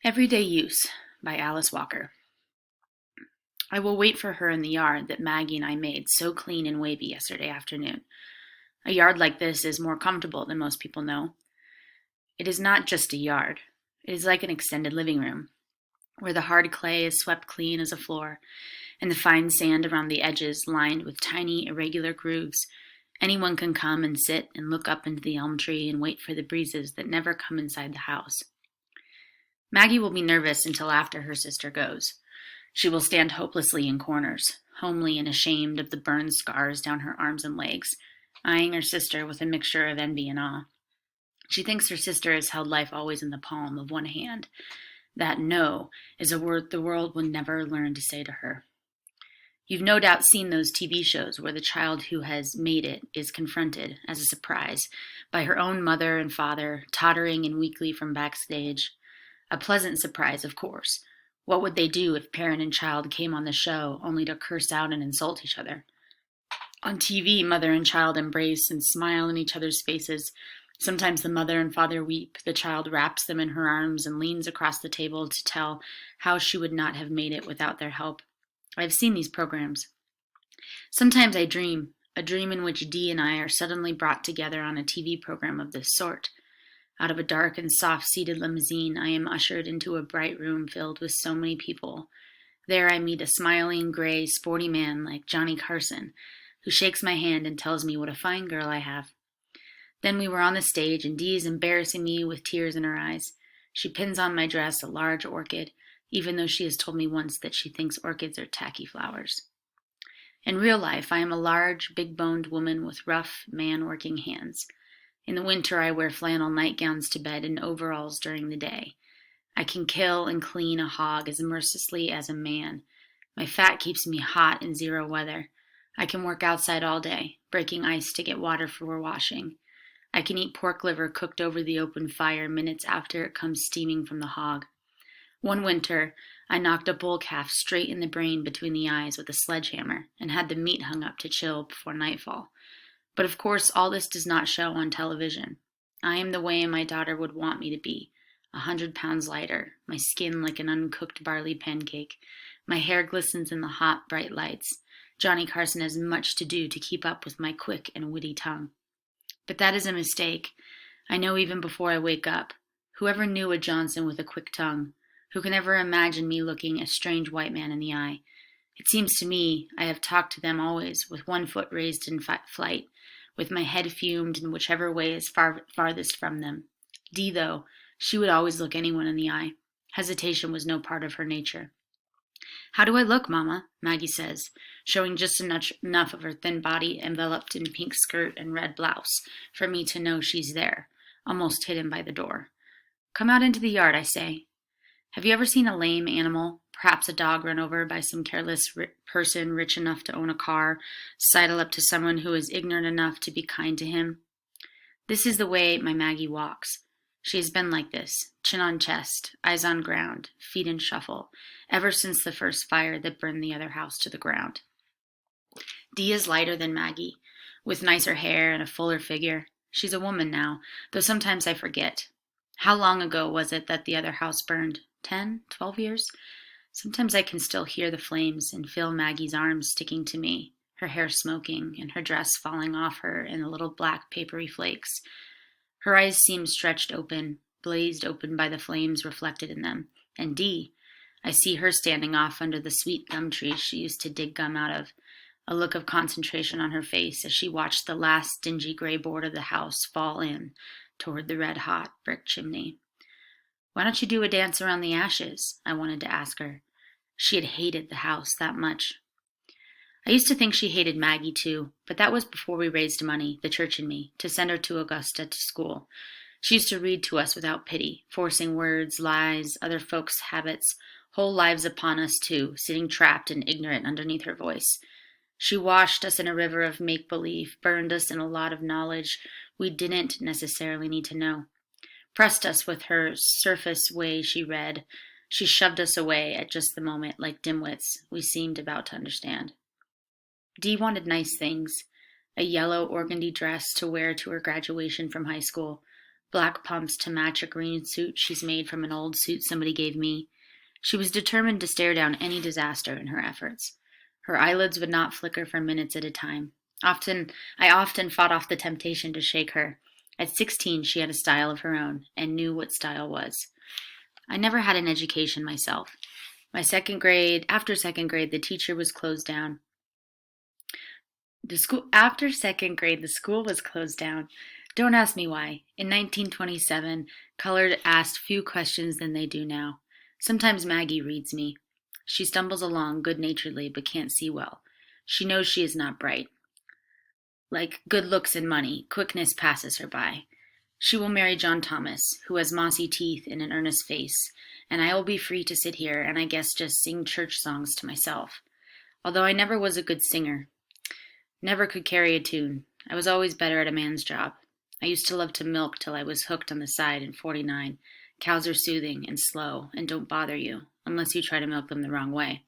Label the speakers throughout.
Speaker 1: Everyday Use by Alice Walker. I will wait for her in the yard that Maggie and I made so clean and wavy yesterday afternoon. A yard like this is more comfortable than most people know. It is not just a yard. It is like an extended living room, where the hard clay is swept clean as a floor, and the fine sand around the edges lined with tiny, irregular grooves. Anyone can come and sit and look up into the elm tree and wait for the breezes that never come inside the house. Maggie will be nervous until after her sister goes. She will stand hopelessly in corners, homely and ashamed of the burned scars down her arms and legs, eyeing her sister with a mixture of envy and awe. She thinks her sister has held life always in the palm of one hand. That no is a word the world will never learn to say to her. You've no doubt seen those TV shows where the child who has made it is confronted, as a surprise, by her own mother and father, tottering and weakly from backstage. A pleasant surprise, of course. What would they do if parent and child came on the show only to curse out and insult each other? On TV, mother and child embrace and smile in each other's faces. Sometimes the mother and father weep. The child wraps them in her arms and leans across the table to tell how she would not have made it without their help. I've seen these programs. Sometimes I dream, a dream in which Dee and I are suddenly brought together on a TV program of this sort. Out of a dark and soft-seated limousine, I am ushered into a bright room filled with so many people. There I meet a smiling, gray, sporty man like Johnny Carson, who shakes my hand and tells me what a fine girl I have. Then we were on the stage, and Dee is embarrassing me with tears in her eyes. She pins on my dress a large orchid, even though she has told me once that she thinks orchids are tacky flowers. In real life, I am a large, big-boned woman with rough, man-working hands. In the winter, I wear flannel nightgowns to bed and overalls during the day. I can kill and clean a hog as mercilessly as a man. My fat keeps me hot in zero weather. I can work outside all day, breaking ice to get water for washing. I can eat pork liver cooked over the open fire minutes after it comes steaming from the hog. One winter, I knocked a bull calf straight in the brain between the eyes with a sledgehammer and had the meat hung up to chill before nightfall. But of course, all this does not show on television. I am the way my daughter would want me to be, 100 pounds lighter, my skin like an uncooked barley pancake. My hair glistens in the hot, bright lights. Johnny Carson has much to do to keep up with my quick and witty tongue. But that is a mistake. I know even before I wake up. Whoever knew a Johnson with a quick tongue? Who can ever imagine me looking a strange white man in the eye? It seems to me I have talked to them always, with one foot raised in flight, with my head fumed in whichever way is farthest from them. Dee, though, she would always look anyone in the eye. Hesitation was no part of her nature. How do I look, Mama? Maggie says, showing just enough of her thin body enveloped in pink skirt and red blouse for me to know she's there, almost hidden by the door. Come out into the yard, I say. Have you ever seen a lame animal, perhaps a dog run over by some careless person rich enough to own a car, sidle up to someone who is ignorant enough to be kind to him? This is the way my Maggie walks. She has been like this, chin on chest, eyes on ground, feet in shuffle, ever since the first fire that burned the other house to the ground. Dee is lighter than Maggie, with nicer hair and a fuller figure. She's a woman now, though sometimes I forget. How long ago was it that the other house burned? 10, 12 years? Sometimes I can still hear the flames and feel Maggie's arms sticking to me, her hair smoking and her dress falling off her in little black papery flakes. Her eyes seem stretched open, blazed open by the flames reflected in them. And Dee, I see her standing off under the sweet gum trees she used to dig gum out of, a look of concentration on her face as she watched the last dingy gray board of the house fall in toward the red-hot brick chimney. Why don't you do a dance around the ashes? I wanted to ask her. She had hated the house that much. I used to think she hated Maggie too, but that was before we raised money, the church and me, to send her to Augusta to school. She used to read to us without pity, forcing words, lies, other folks' habits, whole lives upon us too, sitting trapped and ignorant underneath her voice. She washed us in a river of make-believe, burned us in a lot of knowledge we didn't necessarily need to know. Pressed us with her surface way she read. She shoved us away at just the moment like dimwits we seemed about to understand. Dee wanted nice things, a yellow organdy dress to wear to her graduation from high school, black pumps to match a green suit she's made from an old suit somebody gave me. She was determined to stare down any disaster in her efforts. Her eyelids would not flicker for minutes at a time. I often fought off the temptation to shake her. At 16, she had a style of her own and knew what style was. I never had an education myself. After second grade, the teacher was closed down. After second grade, the school was closed down. Don't ask me why. In 1927, colored asked few questions than they do now. Sometimes Maggie reads me. She stumbles along good-naturedly but can't see well. She knows she is not bright. Like good looks and money, quickness passes her by. She will marry John Thomas, who has mossy teeth and an earnest face, and I will be free to sit here and I guess just sing church songs to myself. Although I never was a good singer, never could carry a tune. I was always better at a man's job. I used to love to milk till I was hooked on the side in 49. Cows are soothing and slow and don't bother you, unless you try to milk them the wrong way.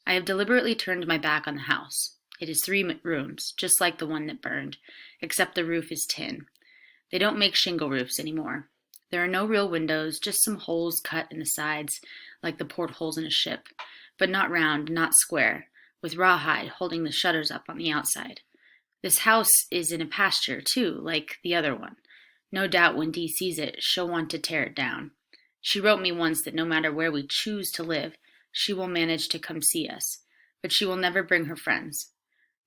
Speaker 1: I have deliberately turned my back on the house. It is 3 rooms, just like the one that burned, except the roof is tin. They don't make shingle roofs anymore. There are no real windows, just some holes cut in the sides, like the portholes in a ship, but not round, not square, with rawhide holding the shutters up on the outside. This house is in a pasture, too, like the other one. No doubt when Dee sees it, she'll want to tear it down. She wrote me once that no matter where we choose to live, she will manage to come see us, but she will never bring her friends.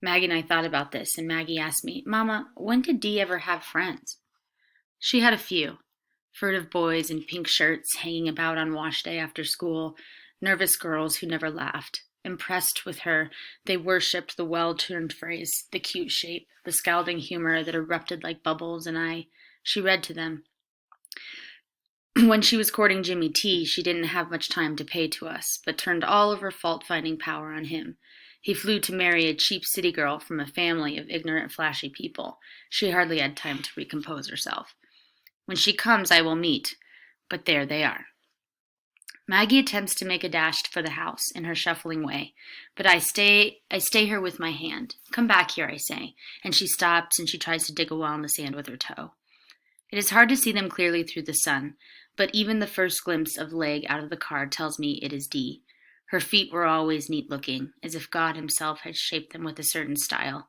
Speaker 1: Maggie and I thought about this, and Maggie asked me, Mama, when did Dee ever have friends? She had a few. Furtive boys in pink shirts hanging about on wash day after school, nervous girls who never laughed. Impressed with her, they worshipped the well-turned phrase, the cute shape, the scalding humor that erupted like bubbles, and she read to them. When she was courting Jimmy T, she didn't have much time to pay to us, but turned all of her fault-finding power on him. He flew to marry a cheap city girl from a family of ignorant, flashy people. She hardly had time to recompose herself. When she comes, I will meet, but there they are. Maggie attempts to make a dash for the house in her shuffling way, but I stay her with my hand. Come back here, I say, and she stops and she tries to dig a well in the sand with her toe. It is hard to see them clearly through the sun, but even the first glimpse of leg out of the car tells me it is Dee. Her feet were always neat-looking, as if God himself had shaped them with a certain style.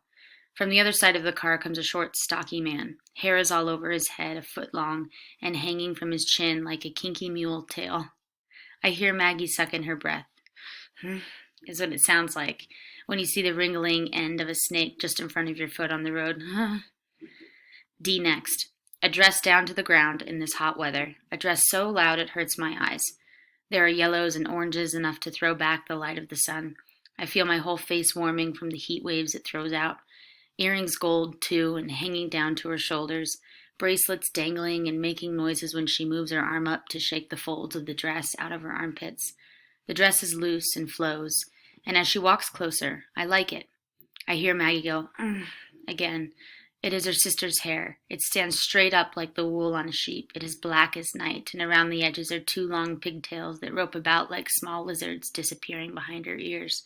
Speaker 1: From the other side of the car comes a short, stocky man. Hair is all over his head, a foot long, and hanging from his chin like a kinky mule tail. I hear Maggie suck in her breath. Is what it sounds like when you see the wriggling end of a snake just in front of your foot on the road. Dee next. A dress down to the ground in this hot weather. A dress so loud it hurts my eyes. There are yellows and oranges enough to throw back the light of the sun. I feel my whole face warming from the heat waves it throws out. Earrings gold, too, and hanging down to her shoulders. Bracelets dangling and making noises when she moves her arm up to shake the folds of the dress out of her armpits. The dress is loose and flows, and as she walks closer, I like it. I hear Maggie go, again. It is her sister's hair. It stands straight up like the wool on a sheep. It is black as night, and around the edges are 2 long pigtails that rope about like small lizards disappearing behind her ears.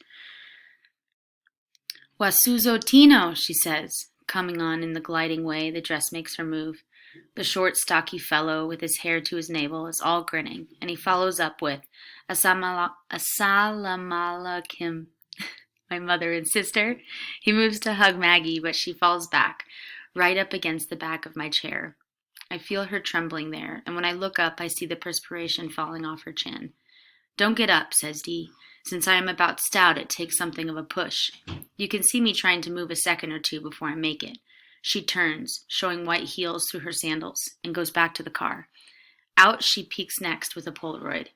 Speaker 1: Wasuzo Tino, she says, coming on in the gliding way the dress makes her move. The short, stocky fellow, with his hair to his navel, is all grinning, and he follows up with, Assalamu alaikum, my mother and sister. He moves to hug Maggie, but she falls back, right up against the back of my chair. I feel her trembling there, and when I look up, I see the perspiration falling off her chin. Don't get up, says Dee. Since I am about stout, it takes something of a push. You can see me trying to move a second or two before I make it. She turns, showing white heels through her sandals, and goes back to the car. Out she peeks next with a Polaroid.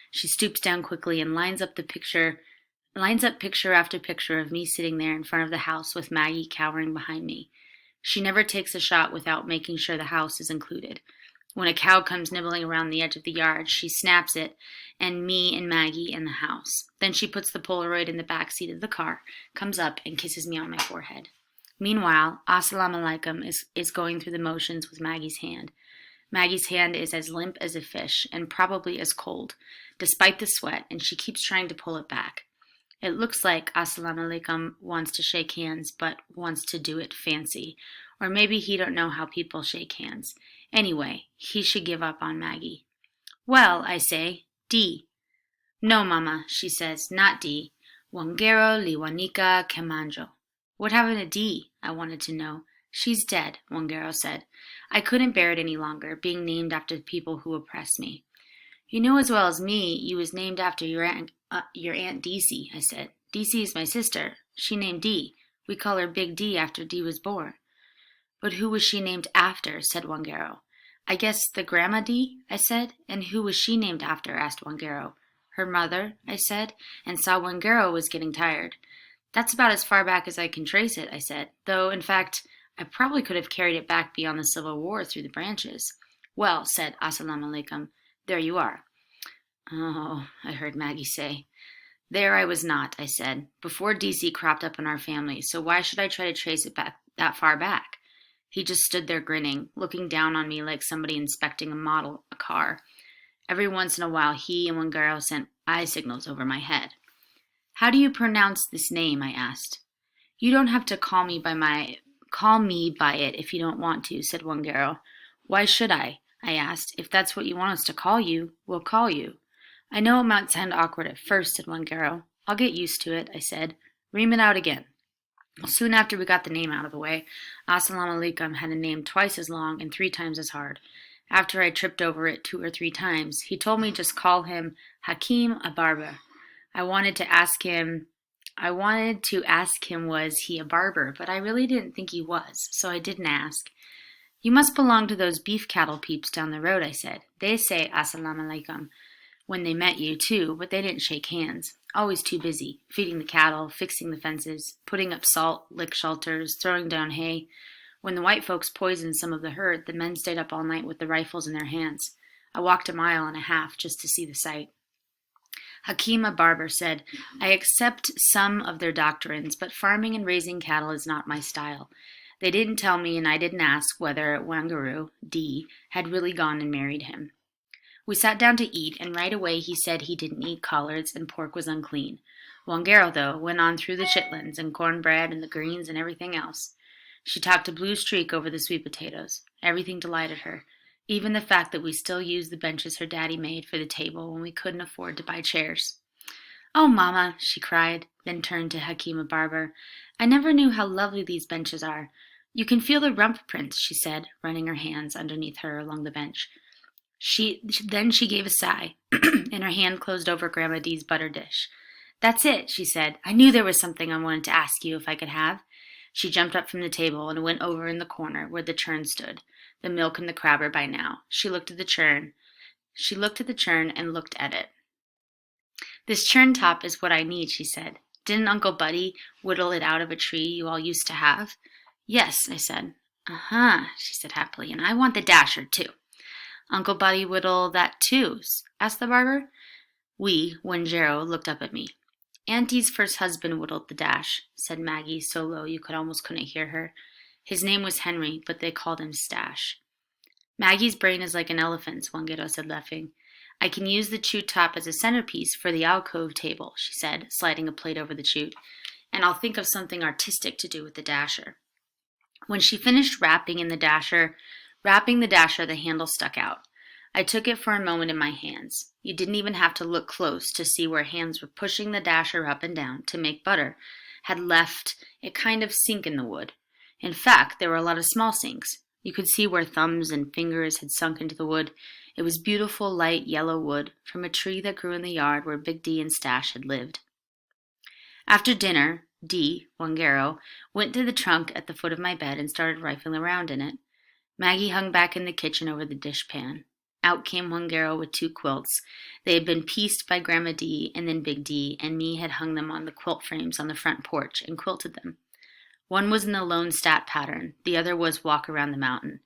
Speaker 1: She stoops down quickly and lines up picture after picture of me sitting there in front of the house with Maggie cowering behind me. She never takes a shot without making sure the house is included. When a cow comes nibbling around the edge of the yard, she snaps it, and me and Maggie in the house. Then she puts the Polaroid in the back seat of the car, comes up, and kisses me on my forehead. Meanwhile, Assalamu alaikum is going through the motions with Maggie's hand. Maggie's hand is as limp as a fish, and probably as cold, despite the sweat, and she keeps trying to pull it back. It looks like Assalamu alaikum wants to shake hands, but wants to do it fancy. Or maybe he don't know how people shake hands. Anyway, he should give up on Maggie. Well, I say, D. No, Mama, she says, not D. Wangero Liwanika Kemanjo. What happened to D? I wanted to know. She's dead, Wangero said. I couldn't bear it any longer, being named after the people who oppressed me. You know as well as me you was named after your Aunt Dee, I said. Dee is my sister. She named Dee. We call her Big D after Dee was born. But who was she named after? Said Wangero. I guess the Grandma Dee, I said. And who was she named after? Asked Wangero. Her mother, I said, and saw Wangero was getting tired. That's about as far back as I can trace it, I said, though, in fact, I probably could have carried it back beyond the Civil War through the branches. Well, said Assalamu alaikum, there you are. Oh, I heard Maggie say. There I was not, I said, before DC cropped up in our family, so why should I try to trace it back that far back? He just stood there grinning, looking down on me like somebody inspecting a car. Every once in a while he and Wangero sent eye signals over my head. How do you pronounce this name? I asked. You don't have to call me by it if you don't want to, said Wangero. Why should I asked. If that's what you want us to call you, we'll call you. I know it might sound awkward at first, said Wangero. I'll get used to it, I said. Ream it out again. Soon after we got the name out of the way, Assalamu alaikum had a name twice as long and 3 times as hard. After I tripped over it 2 or 3 times, he told me just call him Hakim Abarba. I wanted to ask him was he a barber, but I really didn't think he was, so I didn't ask. You must belong to those beef cattle peeps down the road, I said. They say Assalamu alaikum when they met you, too, but they didn't shake hands. Always too busy, feeding the cattle, fixing the fences, putting up salt, lick shelters, throwing down hay. When the white folks poisoned some of the herd, the men stayed up all night with the rifles in their hands. I walked 1.5 miles just to see the sight. Hakima Barber said, I accept some of their doctrines, but farming and raising cattle is not my style. They didn't tell me, and I didn't ask whether Wangero, D, had really gone and married him. We sat down to eat, and right away he said he didn't eat collards and pork was unclean. Wangero, though, went on through the chitlins and cornbread and the greens and everything else. She talked a blue streak over the sweet potatoes. Everything delighted her, even the fact that we still used the benches her daddy made for the table when we couldn't afford to buy chairs. Oh, Mama, she cried, then turned to Hakima Barber. I never knew how lovely these benches are. You can feel the rump prints, she said, running her hands underneath her along the bench. Then she gave a sigh, and her hand closed over Grandma Dee's butter dish. That's it, she said. I knew there was something I wanted to ask you if I could have. She jumped up from the table and went over in the corner where the churn stood, the milk in the crabber by now. She looked at the churn and looked at it. This churn top is what I need, she said. Didn't Uncle Buddy whittle it out of a tree you all used to have? Yes, I said. Uh-huh, she said happily, and I want the dasher, too. Uncle Buddy whittle that, too? Asked the barber. Wangero looked up at me. Auntie's first husband whittled the dash, said Maggie so low you almost couldn't hear her. His name was Henry, but they called him Stash. Maggie's brain is like an elephant's, Wangero said, laughing. I can use the chute top as a centerpiece for the alcove table, she said, sliding a plate over the chute, and I'll think of something artistic to do with the dasher. When she finished wrapping the dasher, the handle stuck out. I took it for a moment in my hands. You didn't even have to look close to see where hands were pushing the dasher up and down to make butter had left a kind of sink in the wood. In fact, there were a lot of small sinks. You could see where thumbs and fingers had sunk into the wood. It was beautiful, light yellow wood from a tree that grew in the yard where Big D and Stash had lived. After dinner, D, Wangero, went to the trunk at the foot of my bed and started rifling around in it. Maggie hung back in the kitchen over the dishpan. Out came Wangero with 2 quilts. They had been pieced by Grandma D, and then Big D and me had hung them on the quilt frames on the front porch and quilted them. One was in the Lone Stat pattern. The other was Walk Around the Mountain.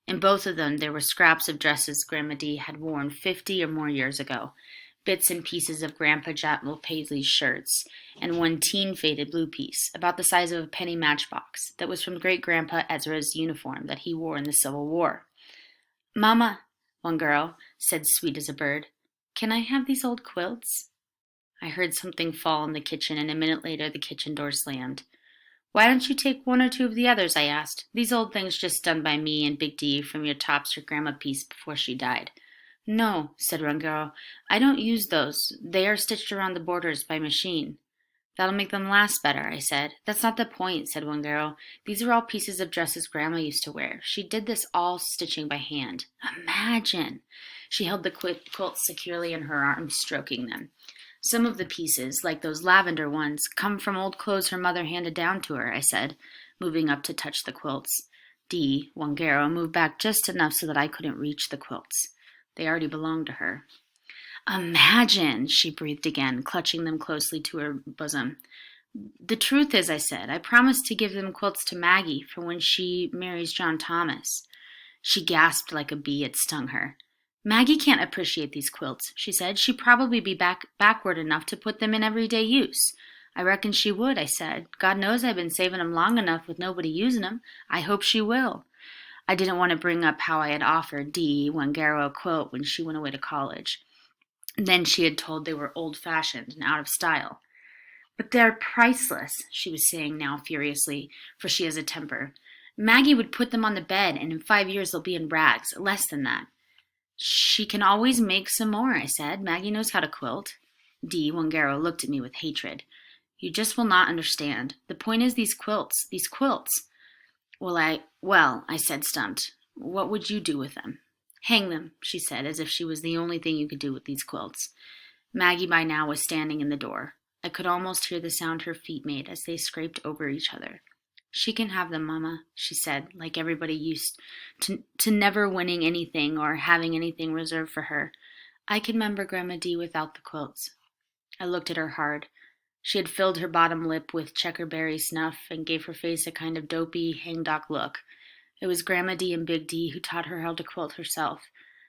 Speaker 1: In both of them there were scraps of dresses Grandma D had worn 50 or more years ago, bits and pieces of Grandpa Jamal Paisley's shirts, and one teen-faded blue piece, about the size of a penny matchbox, that was from Great-Grandpa Ezra's uniform that he wore in the Civil War. Mama, Wangero said, sweet as a bird, can I have these old quilts? I heard something fall in the kitchen, and a minute later the kitchen door slammed. Why don't you take one or two of the others? I asked. These old things just done by me and Big D from your tops your grandma piece before she died. No, said Rangero. I don't use those. They are stitched around the borders by machine. That'll make them last better, I said. That's not the point, said Wangaro. These are all pieces of dresses Grandma used to wear. She did this all stitching by hand. Imagine! She held the quilts securely in her arms, stroking them. Some of the pieces, like those lavender ones, come from old clothes her mother handed down to her, I said, moving up to touch the quilts. Dee, Wangaro, moved back just enough so that I couldn't reach the quilts. They already belonged to her. Imagine, she breathed again, clutching them closely to her bosom. The truth is, I said, I promised to give them quilts to Maggie for when she marries John Thomas. She gasped like a bee had stung her. Maggie can't appreciate these quilts, she said. She'd probably be backward enough to put them in everyday use. I reckon she would, I said. God knows I've been saving 'em long enough with nobody using 'em. I hope she will. I didn't want to bring up how I had offered Dee Wangaro a quilt when she went away to college. Then she had told they were old-fashioned and out of style. But they're priceless, she was saying now furiously, for she has a temper. Maggie would put them on the bed, and in 5 years they'll be in rags, less than that. She can always make some more, I said. Maggie knows how to quilt. Dee Wangaro looked at me with hatred. You just will not understand. The point is these quilts. Well, I said, stumped. What would you do with them? Hang them, she said, as if she was the only thing you could do with these quilts. Maggie by now was standing in the door. I could almost hear the sound her feet made as they scraped over each other. She can have them, Mama, she said, like everybody used to never winning anything or having anything reserved for her. I can remember Grandma Dee without the quilts. I looked at her hard. She had filled her bottom lip with checkerberry snuff and gave her face a kind of dopey, hangdog look. It was Grandma Dee and Big D who taught her how to quilt herself.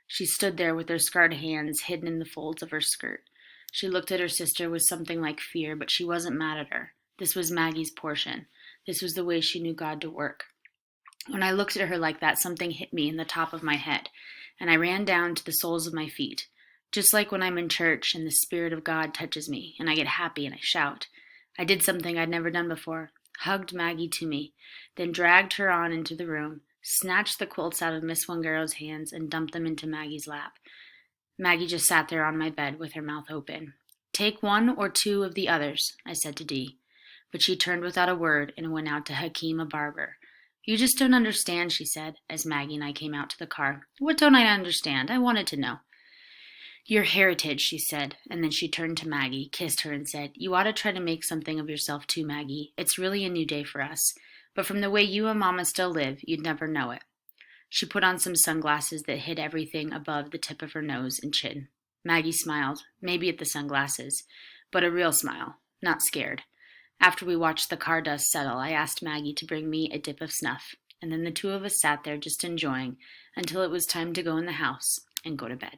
Speaker 1: She stood there with her scarred hands hidden in the folds of her skirt. She looked at her sister with something like fear, but she wasn't mad at her. This was Maggie's portion. This was the way she knew God to work. When I looked at her like that, something hit me in the top of my head, and I ran down to the soles of my feet. Just like when I'm in church and the Spirit of God touches me, and I get happy and I shout. I did something I'd never done before. Hugged Maggie to me, then dragged her on into the room, snatched the quilts out of Miss Wangaro's hands, and dumped them into Maggie's lap. Maggie just sat there on my bed with her mouth open. Take one or two of the others, I said to Dee. But she turned without a word and went out to Hakeem, a barber. You just don't understand, she said, as Maggie and I came out to the car. What don't I understand? I wanted to know. Your heritage, she said, and then she turned to Maggie, kissed her, and said, You ought to try to make something of yourself too, Maggie. It's really a new day for us. But from the way you and Mama still live, you'd never know it. She put on some sunglasses that hid everything above the tip of her nose and chin. Maggie smiled, maybe at the sunglasses, but a real smile, not scared. After we watched the car dust settle, I asked Maggie to bring me a dip of snuff, and then the two of us sat there just enjoying until it was time to go in the house and go to bed.